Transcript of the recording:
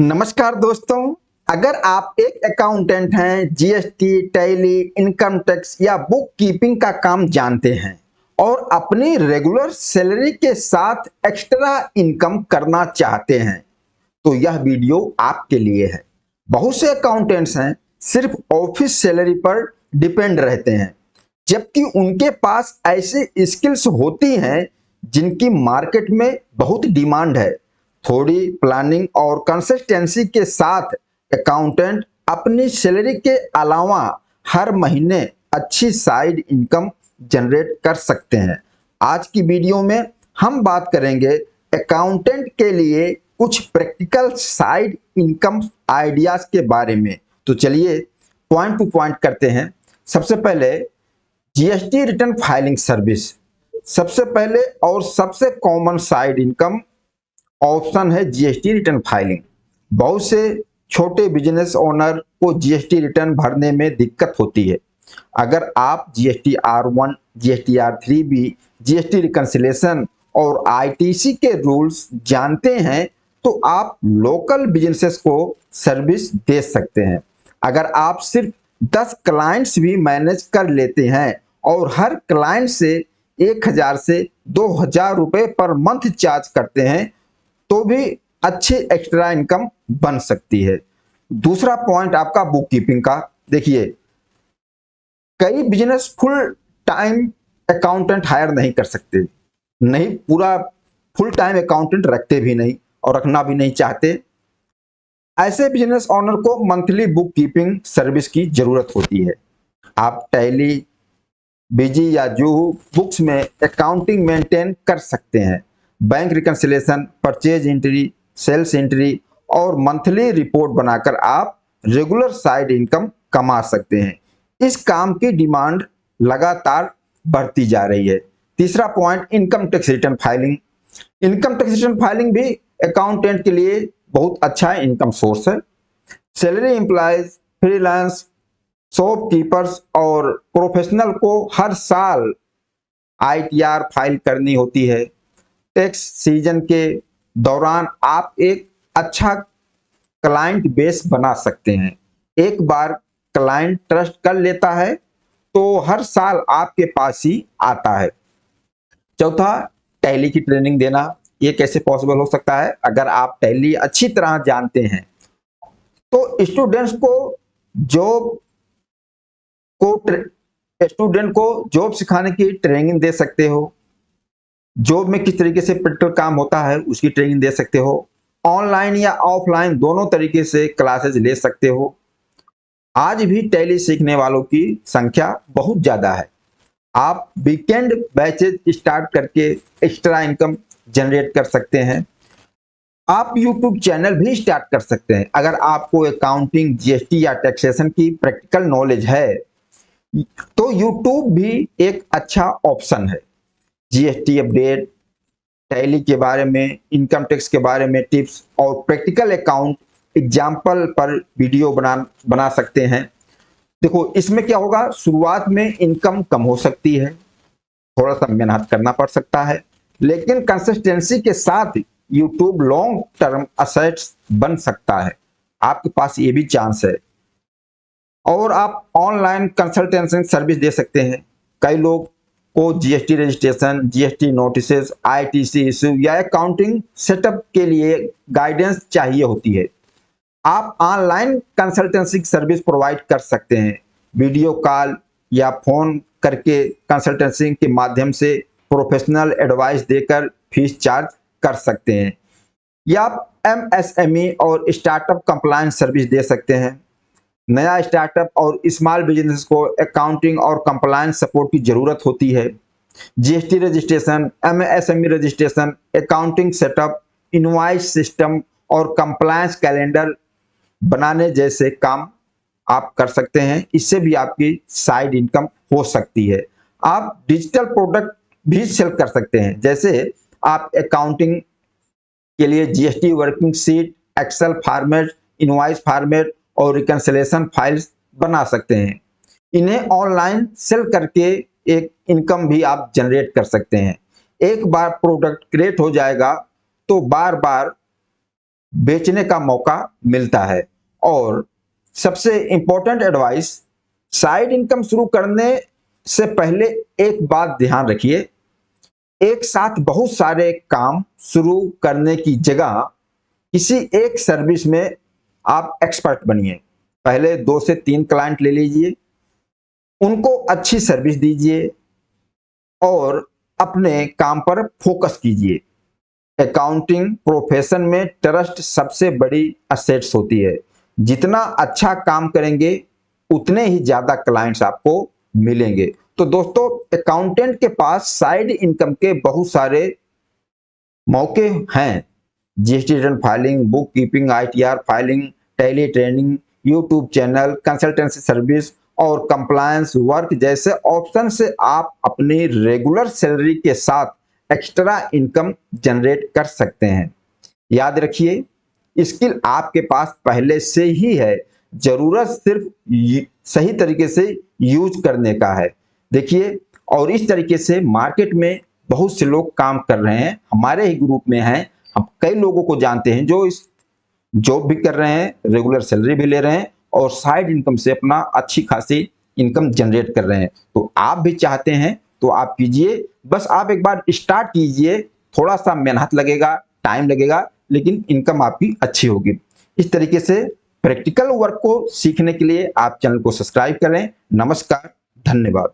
नमस्कार दोस्तों। अगर आप एक अकाउंटेंट हैं, जीएसटी, टैली, इनकम टैक्स या बुक कीपिंग का काम जानते हैं और अपनी रेगुलर सैलरी के साथ एक्स्ट्रा इनकम करना चाहते हैं, तो यह वीडियो आपके लिए है। बहुत से अकाउंटेंट्स हैं सिर्फ ऑफिस सैलरी पर डिपेंड रहते हैं, जबकि उनके पास ऐसी स्किल्स होती हैं जिनकी मार्केट में बहुत डिमांड है। थोड़ी प्लानिंग और कंसिस्टेंसी के साथ अकाउंटेंट अपनी सैलरी के अलावा हर महीने अच्छी साइड इनकम जनरेट कर सकते हैं। आज की वीडियो में हम बात करेंगे अकाउंटेंट के लिए कुछ प्रैक्टिकल साइड इनकम आइडियाज के बारे में। तो चलिए पॉइंट टू पॉइंट करते हैं। सबसे पहले जीएसटी रिटर्न फाइलिंग सर्विस सबसे पहले और सबसे कॉमन साइड इनकम ऑप्शन है जीएसटी रिटर्न फाइलिंग। बहुत से छोटे बिजनेस ओनर को जीएसटी रिटर्न भरने में दिक्कत होती है। अगर आप GST R1, GST R3B, GST reconciliation और आईटीसी के रूल्स जानते हैं तो आप लोकल बिजनेसेस को सर्विस दे सकते हैं। अगर आप सिर्फ 10 क्लाइंट्स भी मैनेज कर लेते हैं और हर क्लाइंट से 1000 से 2000 रुपए पर मंथ चार्ज करते हैं तो भी अच्छी एक्स्ट्रा इनकम बन सकती है। दूसरा पॉइंट आपका बुक कीपिंग का। देखिए, कई business full time accountant hire नहीं कर सकते, नहीं पूरा फुल टाइम अकाउंटेंट रखते भी नहीं और रखना भी नहीं चाहते। ऐसे बिजनेस ओनर को मंथली बुक कीपिंग सर्विस की जरूरत होती है। आप टैली, बीजी या जूहू बुक्स में अकाउंटिंग मेंटेन कर सकते हैं। Bank reconciliation, purchase entry, sales entry और मंथली रिपोर्ट बनाकर आप रेगुलर साइड इनकम कमा सकते हैं। इस काम की डिमांड लगातार बढ़ती जा रही है। तीसरा point, income tax return filing. Income tax return filing भी अकाउंटेंट के लिए बहुत अच्छा इनकम सोर्स है। सैलरी एम्प्लॉयज, फ्रीलांस, शॉपकीपर्स और प्रोफेशनल को हर साल आईटीआर फाइल करनी होती है। टैक्स सीजन के दौरान आप एक अच्छा क्लाइंट बेस बना सकते हैं। एक बार क्लाइंट ट्रस्ट कर लेता है तो हर साल आपके पास ही आता है। चौथा, टैली की ट्रेनिंग देना। ये कैसे पॉसिबल हो सकता है? अगर आप टैली अच्छी तरह जानते हैं तो स्टूडेंट को जॉब सिखाने की ट्रेनिंग दे सकते हो। जॉब में किस तरीके से प्रैक्टिकल काम होता है उसकी ट्रेनिंग दे सकते हो। ऑनलाइन या ऑफलाइन दोनों तरीके से क्लासेस ले सकते हो। आज भी टैली सीखने वालों की संख्या बहुत ज्यादा है। आप वीकेंड बैचेज स्टार्ट करके एक्स्ट्रा इनकम जनरेट कर सकते हैं। आप यूट्यूब चैनल भी स्टार्ट कर सकते हैं। अगर आपको अकाउंटिंग, जीएसटी या टैक्सेशन की प्रैक्टिकल नॉलेज है तो यूट्यूब भी एक अच्छा ऑप्शन है। जीएसटी अपडेट, टैली के बारे में, इनकम टैक्स के बारे में टिप्स और प्रैक्टिकल अकाउंट एग्जाम्पल पर वीडियो बना सकते हैं। देखो, इसमें क्या होगा, शुरुआत में इनकम कम हो सकती है, थोड़ा सा मेहनत करना पड़ सकता है, लेकिन कंसिस्टेंसी के साथ यूट्यूब लॉन्ग टर्म असेट्स बन सकता है। आपके पास ये भी चांस है। और आप ऑनलाइन कंसल्टेंसी सर्विस दे सकते हैं। कई लोग को GST registration, GST notices, ITC issue या अकाउंटिंग सेटअप के लिए गाइडेंस चाहिए होती है। आप ऑनलाइन कंसल्टेंसी सर्विस प्रोवाइड कर सकते हैं। वीडियो कॉल या फोन करके कंसल्टेंसी के माध्यम से प्रोफेशनल एडवाइस देकर फीस चार्ज कर सकते हैं। या आप एमएसएमई और स्टार्टअप कंप्लायंस सर्विस दे सकते हैं। नया स्टार्टअप और स्मॉल बिजनेस को अकाउंटिंग और कंप्लायंस सपोर्ट की जरूरत होती है। GST registration, MSME registration, accounting setup, invoice system और कंप्लायंस कैलेंडर बनाने जैसे काम आप कर सकते हैं। इससे भी आपकी साइड इनकम हो सकती है। आप डिजिटल प्रोडक्ट भी सेल कर सकते हैं, जैसे आप अकाउंटिंग के लिए GST working sheet, excel format, invoice format और रिकंसिलेशन फाइल्स बना सकते हैं। इन्हें ऑनलाइन सेल करके एक इनकम भी आप जनरेट कर सकते हैं। एक बार प्रोडक्ट क्रिएट हो जाएगा तो बार बार बेचने का मौका मिलता है। और सबसे इंपॉर्टेंट एडवाइस, साइड इनकम शुरू करने से पहले एक बात ध्यान रखिए, एक साथ बहुत सारे काम शुरू करने की जगह किसी एक सर्विस में आप एक्सपर्ट बनिए। पहले 2 से 3 क्लाइंट ले लीजिए, उनको अच्छी सर्विस दीजिए और अपने काम पर फोकस कीजिए। अकाउंटिंग प्रोफेशन में ट्रस्ट सबसे बड़ी असेट्स होती है। जितना अच्छा काम करेंगे उतने ही ज्यादा क्लाइंट्स आपको मिलेंगे। तो दोस्तों, अकाउंटेंट के पास साइड इनकम के बहुत सारे मौके हैं। GST return filing, book keeping, ITR filing, Tally training, YouTube channel, consultancy service और कंप्लायंस वर्क जैसे ऑप्शन से आप अपनी रेगुलर सैलरी के साथ एक्स्ट्रा इनकम जनरेट कर सकते हैं। याद रखिए, स्किल आपके पास पहले से ही है, जरूरत सिर्फ सही तरीके से यूज करने का है। देखिए, और इस तरीके से मार्केट में बहुत से लोग काम कर रहे हैं, हमारे ही ग्रुप में हैं। हम कई लोगों को जानते हैं जो इस जॉब भी कर रहे हैं, रेगुलर सैलरी भी ले रहे हैं और साइड इनकम से अपना अच्छी खासी इनकम जनरेट कर रहे हैं। तो आप भी चाहते हैं तो आप कीजिए, बस आप एक बार स्टार्ट कीजिए। थोड़ा सा मेहनत लगेगा, टाइम लगेगा, लेकिन इनकम आपकी अच्छी होगी। इस तरीके से प्रैक्टिकल वर्क को सीखने के लिए आप चैनल को सब्सक्राइब करें। नमस्कार, धन्यवाद।